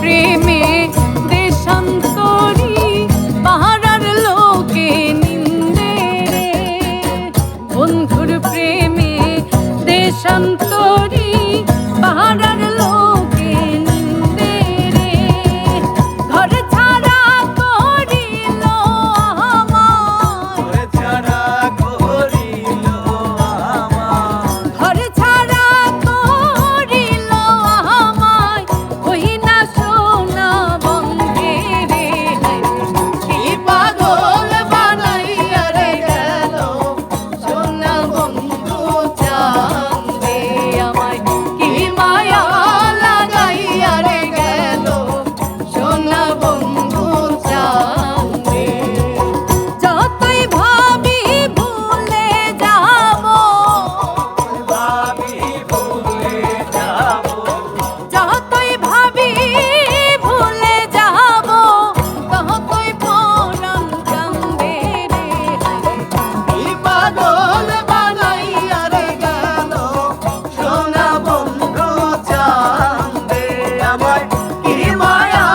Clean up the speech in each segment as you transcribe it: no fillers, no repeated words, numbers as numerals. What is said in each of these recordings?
প্রেমে দেশান্তরী পাহাড়ার লোকে নিন্দে রে, বন্ধুর প্রেমে দেশান্তরী পাহাড়ার লোকে নিন্দে রে। ঘর ছাড়া করিল আমায়, ঘর ছাড়া করিল আমায়, ওই না সোনা বঙ্গে রে। কি পাগল বানাইয়া রে গেল সোনা বন্ধু চাঁদে আমায়, কি মায়া লাগাইয়া রে গেল সোনা বন্ধু চাঁদে। যতই ভাবি ভুলে যাব, যতই ভাবি ভুলে যাব, ততই পরাণ কান্দে রে। কি পাগল বানাইয়া রে গেল সোনা বন্ধু চাঁদে আমায়, কি মায়া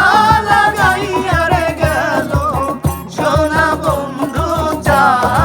লাগাইয়া রে গেল সোনা বন্ধু চাঁদে।